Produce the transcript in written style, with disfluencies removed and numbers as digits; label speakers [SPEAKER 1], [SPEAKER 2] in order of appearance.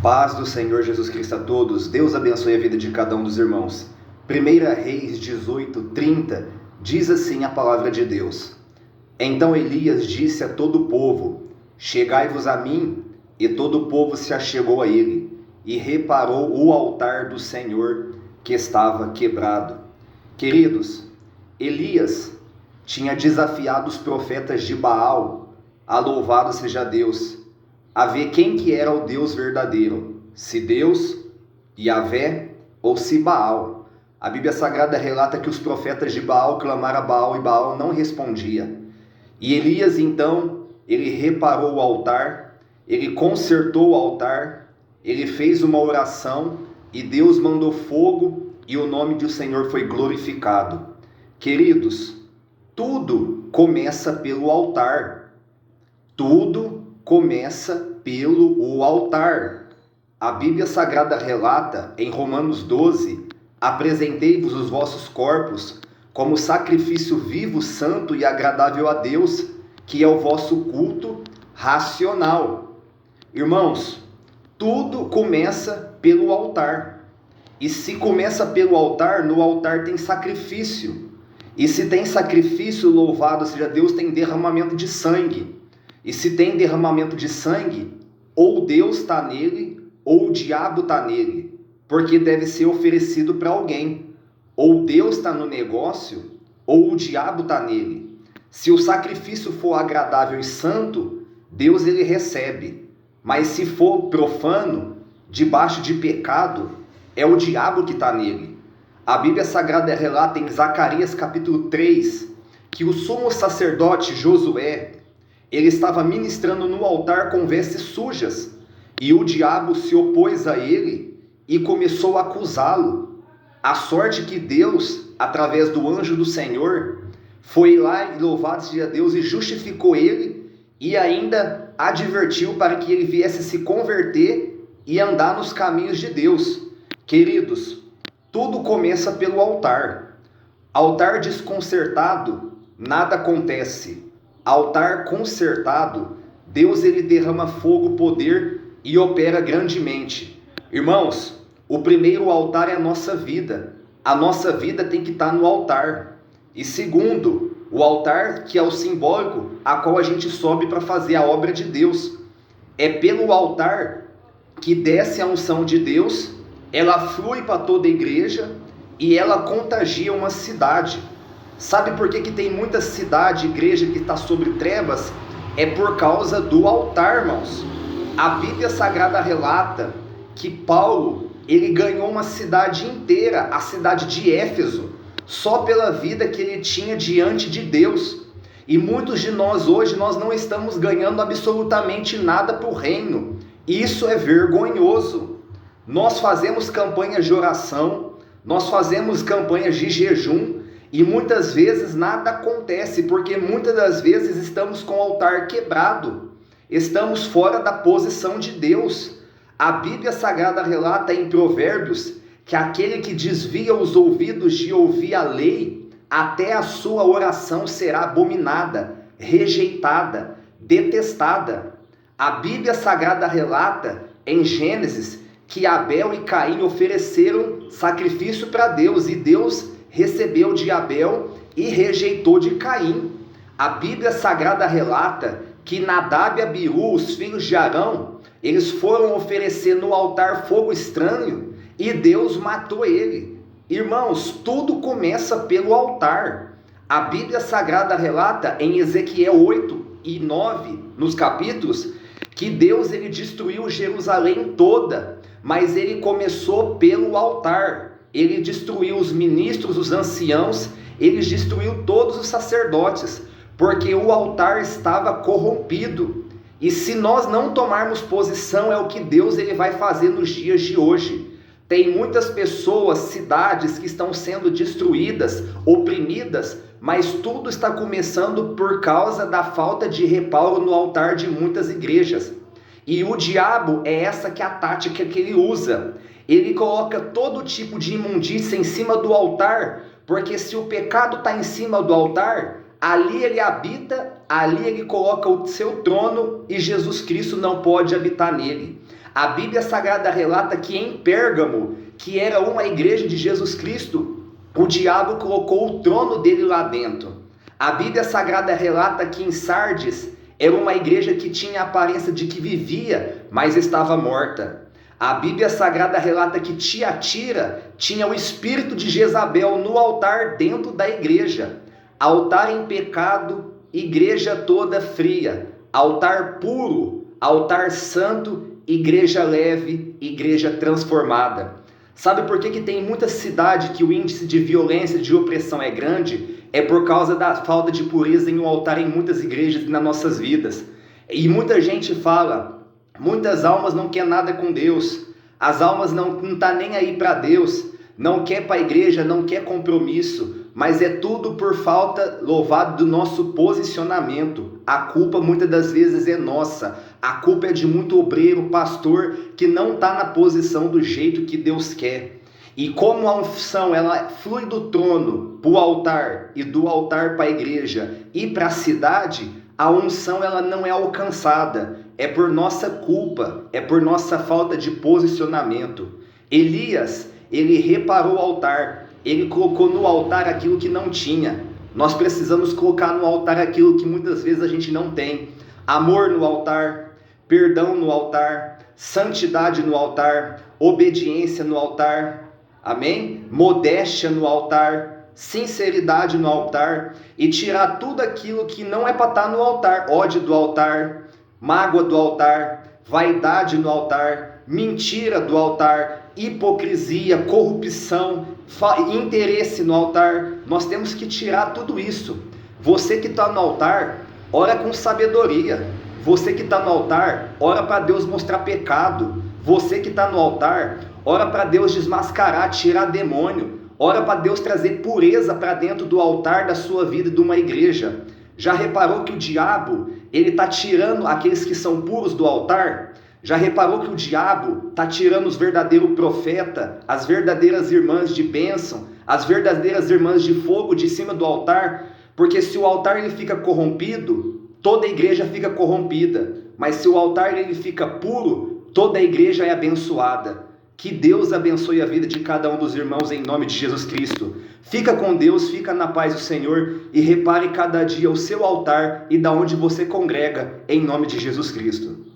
[SPEAKER 1] Paz do Senhor Jesus Cristo a todos. Deus abençoe a vida de cada um dos irmãos. 1 Reis 18:30 diz assim a palavra de Deus. Então Elias disse a todo o povo: Chegai-vos a mim. E todo o povo se achegou a ele, e reparou o altar do Senhor que estava quebrado. Queridos, Elias tinha desafiado os profetas de Baal a louvado seja Deus, a ver quem que era o Deus verdadeiro, se Deus, Yahvé ou se Baal. A Bíblia Sagrada relata que os profetas de Baal clamaram a Baal e Baal não respondia. E Elias então, ele reparou o altar, ele consertou o altar, ele fez uma oração e Deus mandou fogo e o nome do Senhor foi glorificado. Queridos, tudo começa pelo altar. Tudo começa pelo altar. A Bíblia Sagrada relata em Romanos 12: apresentei-vos os vossos corpos como sacrifício vivo, santo e agradável a Deus, que é o vosso culto racional. Irmãos, tudo começa pelo altar. E se começa pelo altar, no altar tem sacrifício. E se tem sacrifício, louvado seja Deus, tem derramamento de sangue. E se tem derramamento de sangue, ou Deus está nele, ou o diabo está nele, porque deve ser oferecido para alguém. Ou Deus está no negócio, ou o diabo está nele. Se o sacrifício for agradável e santo, Deus ele recebe. Mas se for profano, debaixo de pecado, é o diabo que está nele. A Bíblia Sagrada relata em Zacarias capítulo 3, que o sumo sacerdote Josué, ele estava ministrando no altar com vestes sujas, e o diabo se opôs a ele e começou a acusá-lo. A sorte que Deus, através do anjo do Senhor, foi lá e louvado seja Deus e justificou ele e ainda advertiu para que ele viesse se converter e andar nos caminhos de Deus. Queridos, tudo começa pelo altar. Altar desconcertado, nada acontece. Altar consertado, Deus ele derrama fogo, poder e opera grandemente. Irmãos, o primeiro altar é a nossa vida. A nossa vida tem que estar no altar. E segundo, o altar que é o simbólico a qual a gente sobe para fazer a obra de Deus. É pelo altar que desce a unção de Deus, ela flui para toda a igreja e ela contagia uma cidade. Sabe por que tem muita cidade, igreja que está sobre trevas? É por causa do altar, irmãos. A Bíblia Sagrada relata que Paulo, ele ganhou uma cidade inteira, a cidade de Éfeso, só pela vida que ele tinha diante de Deus. E muitos de nós hoje, nós não estamos ganhando absolutamente nada para o reino. Isso é vergonhoso. Nós fazemos campanhas de oração, nós fazemos campanhas de jejum, e muitas vezes nada acontece, porque muitas das vezes estamos com o altar quebrado, estamos fora da posição de Deus. A Bíblia Sagrada relata em Provérbios que aquele que desvia os ouvidos de ouvir a lei, até a sua oração será abominada, rejeitada, detestada. A Bíblia Sagrada relata em Gênesis que Abel e Caim ofereceram sacrifício para Deus, e Deus recebeu de Abel e rejeitou de Caim. A Bíblia Sagrada relata que Nadab e Abiú, os filhos de Arão, eles foram oferecer no altar fogo estranho e Deus matou ele. Irmãos, tudo começa pelo altar. A Bíblia Sagrada relata em Ezequiel 8 e 9, nos capítulos, que Deus ele destruiu Jerusalém toda, mas ele começou pelo altar. Ele destruiu os ministros, os anciãos, ele destruiu todos os sacerdotes, porque o altar estava corrompido. E se nós não tomarmos posição, é o que Deus ele vai fazer nos dias de hoje. Tem muitas pessoas, cidades que estão sendo destruídas, oprimidas, mas tudo está começando por causa da falta de reparo no altar de muitas igrejas. E o diabo é essa que é a tática que ele usa. Ele coloca todo tipo de imundícia em cima do altar, porque se o pecado está em cima do altar, ali ele habita, ali ele coloca o seu trono e Jesus Cristo não pode habitar nele. A Bíblia Sagrada relata que em Pérgamo, que era uma igreja de Jesus Cristo, o diabo colocou o trono dele lá dentro. A Bíblia Sagrada relata que em Sardes era uma igreja que tinha a aparência de que vivia, mas estava morta. A Bíblia Sagrada relata que Tiatira tinha o espírito de Jezabel no altar dentro da igreja. Altar em pecado, igreja toda fria. Altar puro, altar santo, igreja leve, igreja transformada. Sabe por que tem muita cidade que o índice de violência, de opressão é grande? É por causa da falta de pureza em um altar em muitas igrejas e nas nossas vidas. E muita gente fala, muitas almas não querem nada com Deus, as almas não estão nem aí para Deus, não quer para a igreja, não quer compromisso, mas é tudo por falta, louvado, do nosso posicionamento. A culpa muitas das vezes é nossa, a culpa é de muito obreiro, pastor, que não está na posição do jeito que Deus quer. E como a unção ela flui do trono para o altar e do altar para a igreja e para a cidade, a unção ela não é alcançada. É por nossa culpa, é por nossa falta de posicionamento. Elias, ele reparou o altar, ele colocou no altar aquilo que não tinha. Nós precisamos colocar no altar aquilo que muitas vezes a gente não tem. Amor no altar, perdão no altar, santidade no altar, obediência no altar. Amém? Modéstia no altar, sinceridade no altar, e tirar tudo aquilo que não é para estar no altar. Ódio do altar, mágoa do altar, vaidade no altar, mentira do altar, hipocrisia, corrupção, interesse no altar. Nós temos que tirar tudo isso. Você que está no altar, ora com sabedoria. Você que está no altar, ora para Deus mostrar pecado. Você que está no altar, ora para Deus desmascarar, tirar demônio. Ora para Deus trazer pureza para dentro do altar da sua vida e de uma igreja. Já reparou que o diabo, ele está tirando aqueles que são puros do altar? Já reparou que o diabo está tirando os verdadeiros profetas, as verdadeiras irmãs de bênção, as verdadeiras irmãs de fogo de cima do altar? Porque se o altar ele fica corrompido, toda a igreja fica corrompida. Mas se o altar ele fica puro, toda a igreja é abençoada. Que Deus abençoe a vida de cada um dos irmãos em nome de Jesus Cristo. Fica com Deus, fica na paz do Senhor e repare cada dia o seu altar e da onde você congrega em nome de Jesus Cristo.